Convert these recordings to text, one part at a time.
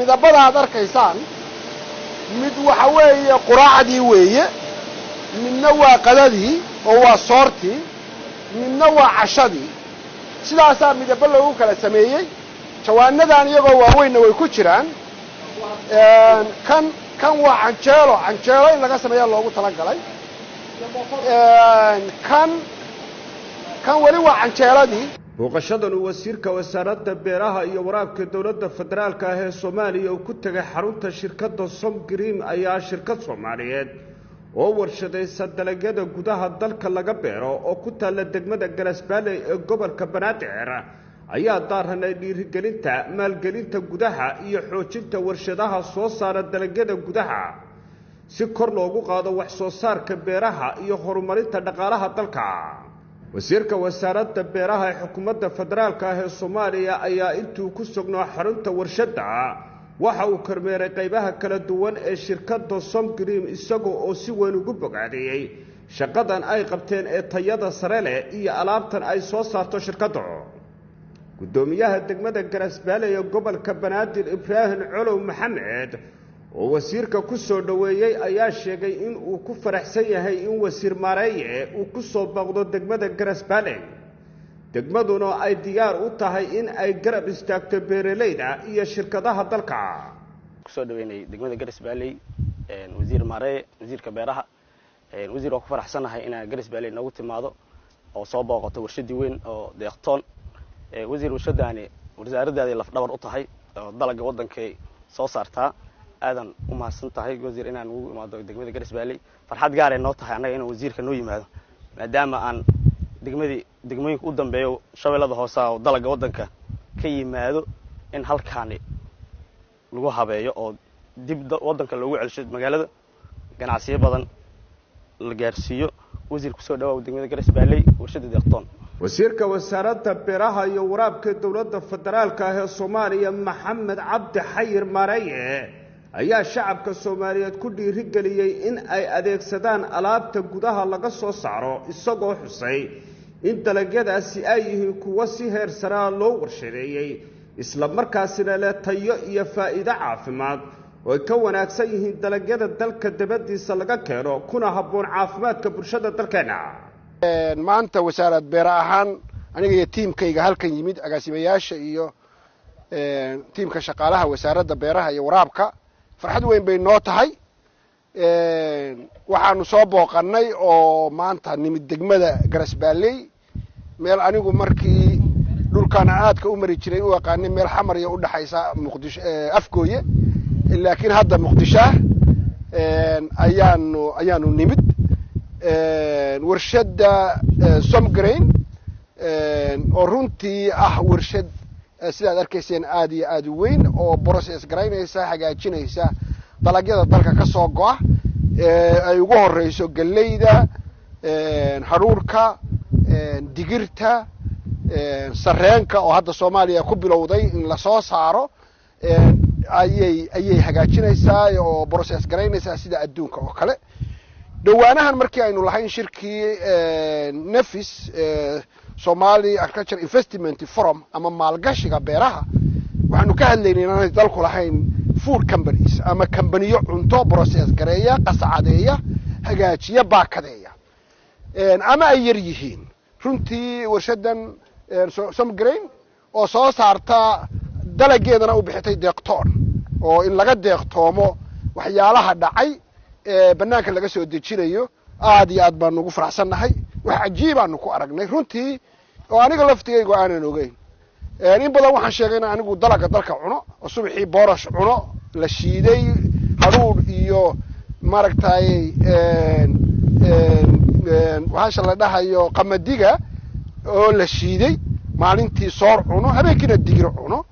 midabada aad arkaysaan mid waxa weeye quraacdii weeye midna waa qadadii oo waa soortii midna waa cashadii sidaasaa midabo lagu kala sameeyey jawaanadan iyagoo waaweynna way ku jiraan kan waa canjeelo in laga sameeya loogu talagalay kan weli waa canjeeladii booqashadan uu wasiirka wasaaradda beeraha iyo waraabka dowladda federaalka ah ee Soomaaliya uu ku tagay xarunta shirkadda Somgreen ayaa shirkad Soomaaliyeed oo warshadaysa dalagyada gudaha dalka laga beero oo ku taala degmada Garasbaaley ee gobolka Banaadir ayaa daaranay dhiirigelinta maalgelinta gudaha iyo xoojinta warshadaha soo saara dalagyada gudaha si kor loogu qaado wax soo saarka beeraha iyo horumarinta dhaqaalaha dalka wasiirka wasaaradda beeraha ee xukuumadda federaalka ah ee Soomaaliya ayaa intuu ku sugnaa xarunta warshadda waxa uu kormeeray qaybaha kala duwan ee shirkadda Somgreen isagoo oo si weyn ugu bogaadiyay shaqadan ay qabteen ee tayada sare leh iyo alaabtan ay soo saarto shirkaddu gudoomiyaha degmada Garasbaaley ee gobolka Banaadir Ibraahim Colow Maxamed oo wasiirka ku soo dhaweeyay ayaa sheegay in uu ku faraxsan yahay in wasiir Maareeye uu ku soo baqdo degmada Garasbaaley degmaduna ay diyaar u tahay in ay garab istaagto beeraleyda iyo shirkadaha dalka ku soo dhaweynay degmada Garasbaaley wasiir Maareeye wasiirka beeraha wasiir oo ku faraxsanahay in Garasbaaley nagu timaado oo soo booqato warshadii weyn oo deeqtoon wasiir warshadaani wasaaradda laf dhabar u tahay dalagga wadankay soo saartaa aadan u mahadsan tahay wasiir inaan ugu imaado degmada Garasbaaley farxad gaar ah noo tahay anaga in wasiirka noo yimaado maadaama aan degmooyinka u dambeeyo shabeellada hoose oo dalagga wadanka ka yimaado in halkaan lagu habeeyo oo dib wadanka loogu celsho magaalada ganacsiyo badan la gaarsiiyo wasiir ku soo dhawaad degmada Garasbaaley warshada deeqtoon wasiirka wasaaradda beeraha iyo waraabka dowladda federaalka ah ee Soomaaliya Maxamed Cabdi Xayir Maareeye ayaa shacabka Soomaaliyeed ku dhiirigeliyay in ay adeegsadaan alaabta gudaha laga soo saaro isagoo xusay in dalagyadaasi ay yihiin kuwa si heer sare loo warshadeeyay isla markaasina leh tayo iyo faa'iido caafimaad oo ka wanaagsan yihiin dalagyada dalka dibadiisa laga keeno kuna habboon caafimaadka bulshada dalkeena maanta wasaarad beeraha ahaan aniga iyo tiimkayga halkan yimid agaasimayaasha iyo tiimka shaqaalaha wasaaradda beeraha iyo waraabka farxad weyn bay noo tahay waxaanu soo booqannay oo maanta nimid degmada Garasbaaley meel anigu markii dhulkana aadka u mari jiray u yaqaanay meel xamar iyo u dhaxaysa Muqdisho Afgooye laakiin hadda Muqdisho ayaanu nimid warshadda Somgreen oo runtii ah warshad sidaad arkayseen aad iyo aad u weyn oo process garaynaysa hagaajinaysa dalagyada dalka ka soo go'a ay ugu horeyso galeyda haruurka digirta sarreenka oo hadda Soomaaliya ku bilowday in la soo saaro ayay hagaajinaysaa oo process garaynaysa sida adduunka oo kale dhawaanahan markii aynu lahayn shirkii Nafis Somali Agriculture Investment Forum ama maalgashiga beeraha waxaanu ka hadlaynay inaan dalku lahayn food companies ama companiyo cunto process gareeya qascadeeya hagaajiya baakadeeya ama ay yar yihiin runtii warshadan Somgreen oo soo saarta dalageedana u bixitay deeqtoon oo in laga deeqtoomo waxyaalaha dhacay banaanka laga soo dejinayo aad iyo aad baan ugu faraxsanahay wax cajiib aan ku aragnay runtii oo aniga laftigaygu aanan ogeyn in badan waxaan sheegay anigu dalagga dalka cuno oo subaxii boorash cuno la shiiday haruur iyo maaragtay waxaan la dhahayo qamadiga oo la shiiday maalintii soor cuno habeenkiina digir cuno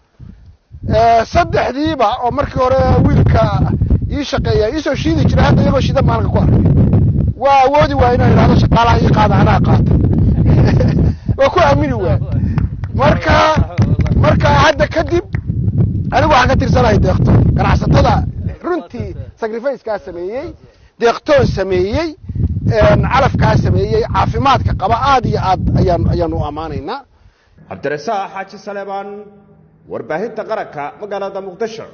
saddexdiiba oo markii hore wiilka ii shaqeeya ii soo shiidi jiray hadda iyagoo shida maalinka ku arkay waa awoodi waa inaan idhaahdo shaqaalaha ii qaada anaa qaata waa ku aamini waa marka hadda kadib anigu waxaan ka tirsanahay deeqtoon ganacsatada runtii sacrifice-kaa sameeyey deeqtoon sameeyey calafkaa sameeyey caafimaadka qaba aad iyo aad ayaanu u ammaanaynaa Cabdirasaaq Xaaji Saleebaan warbaahinta qaranka magaalada Muqdisho.